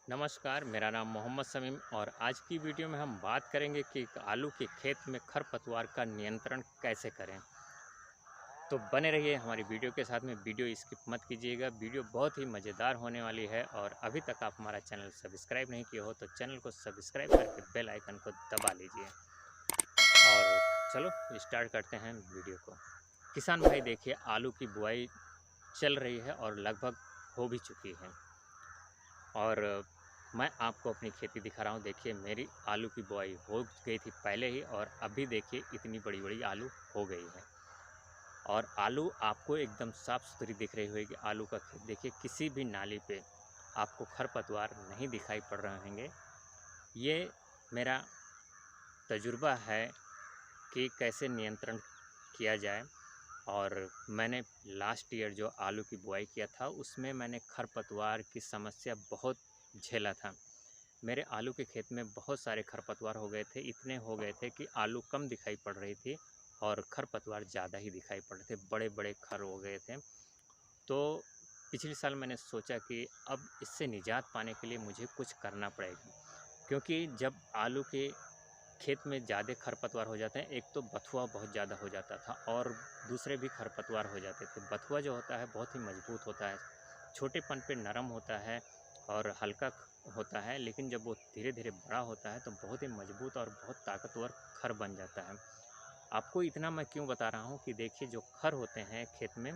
नमस्कार, मेरा नाम मोहम्मद समीम और आज की वीडियो में हम बात करेंगे कि एक आलू के खेत में खरपतवार का नियंत्रण कैसे करें। तो बने रहिए हमारी वीडियो के साथ में, वीडियो स्किप मत कीजिएगा। वीडियो बहुत ही मज़ेदार होने वाली है और अभी तक आप हमारा चैनल सब्सक्राइब नहीं किए हो तो चैनल को सब्सक्राइब करके बेल आइकन को दबा लीजिए। और चलो स्टार्ट करते हैं वीडियो को। किसान भाई देखिए, आलू की बुआई चल रही है और लगभग हो भी चुकी है। और मैं आपको अपनी खेती दिखा रहा हूँ। देखिए, मेरी आलू की बुआई हो गई थी पहले ही और अभी देखिए इतनी बड़ी बड़ी आलू हो गई है। और आलू आपको एकदम साफ़ सुथरी दिख रही होगी। आलू का खेत देखिए, किसी भी नाली पे आपको खरपतवार नहीं दिखाई पड़ रहे होंगे। ये मेरा तजुर्बा है कि कैसे नियंत्रण किया जाए। और मैंने लास्ट ईयर जो आलू की बुआई किया था उसमें मैंने खरपतवार की समस्या बहुत झेला था। मेरे आलू के खेत में बहुत सारे खरपतवार हो गए थे, इतने हो गए थे कि आलू कम दिखाई पड़ रही थी और खरपतवार ज़्यादा ही दिखाई पड़ रहे थे, बड़े-बड़े खर हो गए थे। तो पिछले साल मैंने सोचा कि अब इससे निजात पाने के लिए मुझे कुछ करना पड़ेगा, क्योंकि जब आलू के खेत में ज़्यादा खरपतवार हो जाते हैं, एक तो बथुआ बहुत ज़्यादा हो जाता था और दूसरे भी खरपतवार हो जाते थे। बथुआ जो होता है बहुत ही मजबूत होता है, छोटेपन पे नरम होता है और हल्का होता है, लेकिन जब वो धीरे-धीरे बड़ा होता है तो बहुत ही मजबूत और बहुत ताकतवर खर बन जाता है। आपको इतना मैं क्यों बता रहा हूँ कि देखिए, जो खर होते हैं खेत में,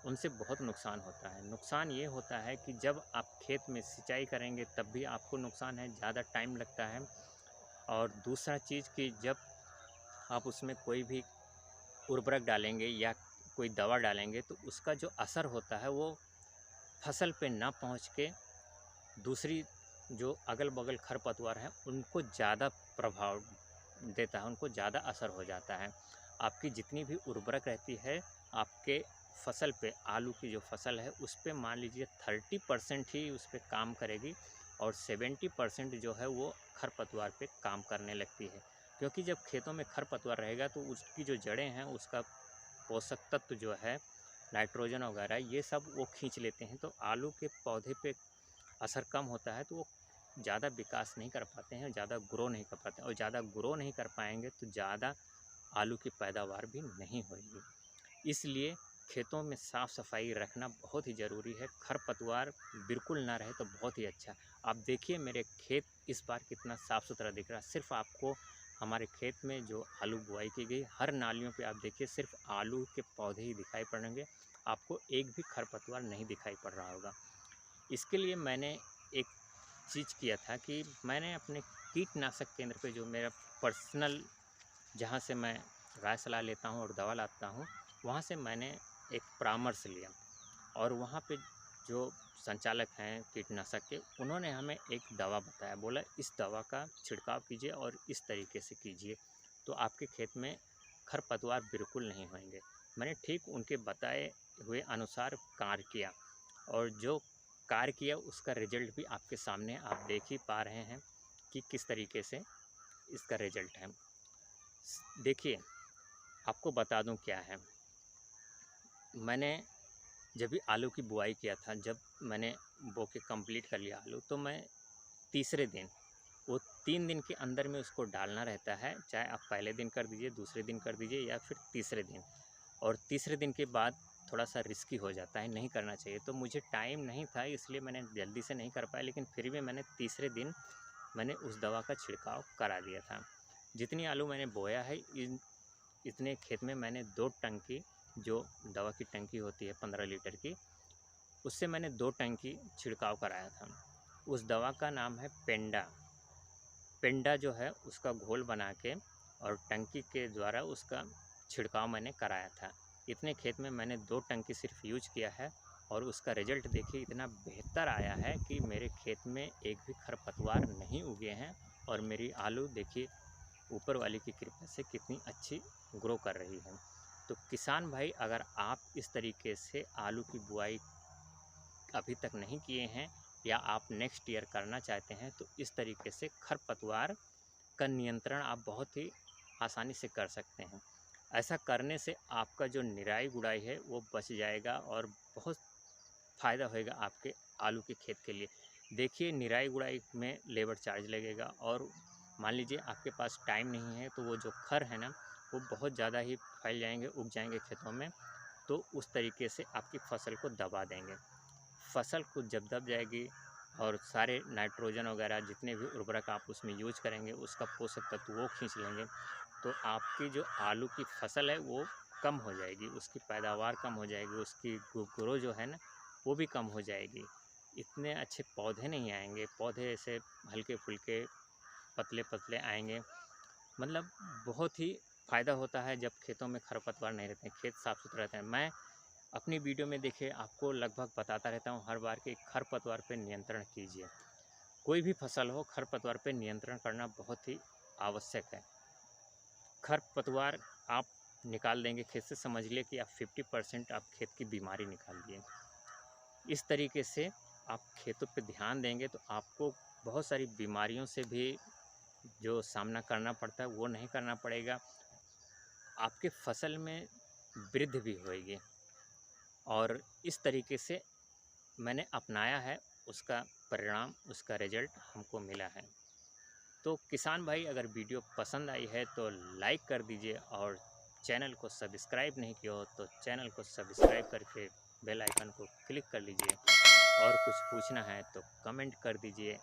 उनसे बहुत नुकसान होता है। नुकसान ये होता है कि जब आप खेत में सिंचाई करेंगे तब भी आपको नुकसान है, ज़्यादा टाइम लगता है। और दूसरा चीज़ कि जब आप उसमें कोई भी उर्वरक डालेंगे या कोई दवा डालेंगे तो उसका जो असर होता है वो फसल पे ना पहुंच के दूसरी जो अगल-बगल खरपतवार हैं उनको ज़्यादा प्रभाव देता है, उनको ज़्यादा असर हो जाता है। आपकी जितनी भी उर्वरक रहती है आपके फसल पे, आलू की जो फसल है उस पे मान लीजिए 30% ही उस पे काम करेगी और 70% जो है वो खरपतवार पे काम करने लगती है। क्योंकि जब खेतों में खरपतवार रहेगा तो उसकी जो जड़ें हैं उसका पोषक तत्व जो है, नाइट्रोजन वगैरह ये सब वो खींच लेते हैं, तो आलू के पौधे पे असर कम होता है, तो वो ज़्यादा विकास नहीं कर पाते हैं, ज़्यादा ग्रो नहीं कर पाते हैं और ज़्यादा ग्रो नहीं कर पाएँगे तो ज़्यादा आलू की पैदावार भी नहीं होएगी। इसलिए खेतों में साफ़-सफ़ाई रखना बहुत ही ज़रूरी है, खरपतवार बिल्कुल ना रहे तो बहुत ही अच्छा। आप देखिए मेरे खेत इस बार कितना साफ़-सुथरा दिख रहा है, सिर्फ़ आपको हमारे खेत में जो आलू बुआई की गई, हर नालियों पे आप देखिए सिर्फ़ आलू के पौधे ही दिखाई पड़ेंगे, आपको एक भी खरपतवार नहीं दिखाई पड़ रहा होगा। इसके लिए मैंने एक चीज़ किया था कि मैंने अपने कीटनाशक केंद्र पे, जो मेरा पर्सनल जहाँ से मैं राय सलाह लेता हूँ और दवा लाता हूँ, वहाँ से मैंने एक परामर्श लिया और वहाँ पे जो संचालक हैं कीटनाशक के, उन्होंने हमें एक दवा बताया। बोला इस दवा का छिड़काव कीजिए और इस तरीके से कीजिए, तो आपके खेत में खरपतवार बिल्कुल नहीं होंगे। मैंने ठीक उनके बताए हुए अनुसार कार्य किया और जो कार्य किया उसका रिज़ल्ट भी आपके सामने आप देख ही पा रहे हैं कि किस तरीके से इसका रिज़ल्ट है। देखिए, आपको बता दूँ क्या है, मैंने जब भी आलू की बुआई किया था, जब मैंने बो के कंप्लीट कर लिया आलू, तो मैं तीसरे दिन, वो 3 दिन के अंदर में उसको डालना रहता है, चाहे आप पहले दिन कर दीजिए, दूसरे दिन कर दीजिए या फिर तीसरे दिन। और तीसरे दिन के बाद थोड़ा-सा रिस्की हो जाता है, नहीं करना चाहिए। तो मुझे टाइम नहीं था इसलिए मैंने जल्दी से नहीं कर पाया, लेकिन फिर भी मैंने तीसरे दिन मैंने उस दवा का छिड़काव करा दिया था। जितनी आलू मैंने बोया है, इन इतने खेत में मैंने 2 टंकी, जो दवा की टंकी होती है 15 लीटर की, उससे मैंने 2 टंकी छिड़काव कराया था। उस दवा का नाम है पेंडा। पेंडा जो है उसका घोल बना के और टंकी के द्वारा उसका छिड़काव मैंने कराया था। इतने खेत में मैंने 2 टंकी सिर्फ़ यूज़ किया है और उसका रिज़ल्ट देखिए इतना बेहतर आया है कि मेरे खेत में एक भी खरपतवार नहीं उगे हैं और मेरी आलू देखिए ऊपर वाले की कृपा से कितनी अच्छी ग्रो कर रही है। तो किसान भाई, अगर आप इस तरीके से आलू की बुआई अभी तक नहीं किए हैं या आप नेक्स्ट ईयर करना चाहते हैं, तो इस तरीके से खरपतवार का नियंत्रण आप बहुत ही आसानी से कर सकते हैं। ऐसा करने से आपका जो निराई-गुड़ाई है वो बच जाएगा और बहुत फ़ायदा होएगा आपके आलू के खेत के लिए। देखिए निराई गुड़ाई में लेबर चार्ज लगेगा, और मान लीजिए आपके पास टाइम नहीं है तो वो जो खर है ना वो बहुत ज़्यादा ही फैल जाएंगे, उग जाएंगे खेतों में, तो उस तरीके से आपकी फसल को दबा देंगे। फसल को जब दब जाएगी और सारे नाइट्रोजन वगैरह जितने भी उर्वरक आप उसमें यूज करेंगे उसका पोषक तत्व वो खींच लेंगे, तो आपकी जो आलू की फसल है वो कम हो जाएगी, उसकी पैदावार कम हो जाएगी, उसकी ग्रो जो है ना वो भी कम हो जाएगी। इतने अच्छे पौधे नहीं आएंगे, पौधे ऐसे हल्के फुल्के पतले पतले आएंगे। मतलब बहुत ही फ़ायदा होता है जब खेतों में खरपतवार नहीं रहते हैं, खेत साफ़ सुथरा रहते हैं। मैं अपनी वीडियो में देखिए आपको लगभग बताता रहता हूँ हर बार कि खरपतवार पे नियंत्रण कीजिए। कोई भी फसल हो, खरपतवार पे नियंत्रण करना बहुत ही आवश्यक है। खरपतवार आप निकाल देंगे खेत से, समझ लिए कि आप 50% आप खेत की बीमारी निकाल दिए। इस तरीके से आप खेतों पे ध्यान देंगे तो आपको बहुत सारी बीमारियों से भी जो सामना करना पड़ता है वो नहीं करना पड़ेगा। आपके फसल में वृद्धि भी होएगी, और इस तरीके से मैंने अपनाया है, उसका परिणाम, उसका रिजल्ट हमको मिला है। तो किसान भाई अगर वीडियो पसंद आई है तो लाइक कर दीजिए, और चैनल को सब्सक्राइब नहीं किया हो तो चैनल को सब्सक्राइब करके बेल आइकन को क्लिक कर लीजिए, और कुछ पूछना है तो कमेंट कर दीजिए।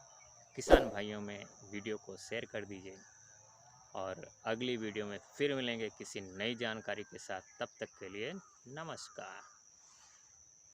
किसान भाइयों में वीडियो को शेयर कर दीजिए, और अगली वीडियो में फिर मिलेंगे किसी नई जानकारी के साथ। तब तक के लिए नमस्कार।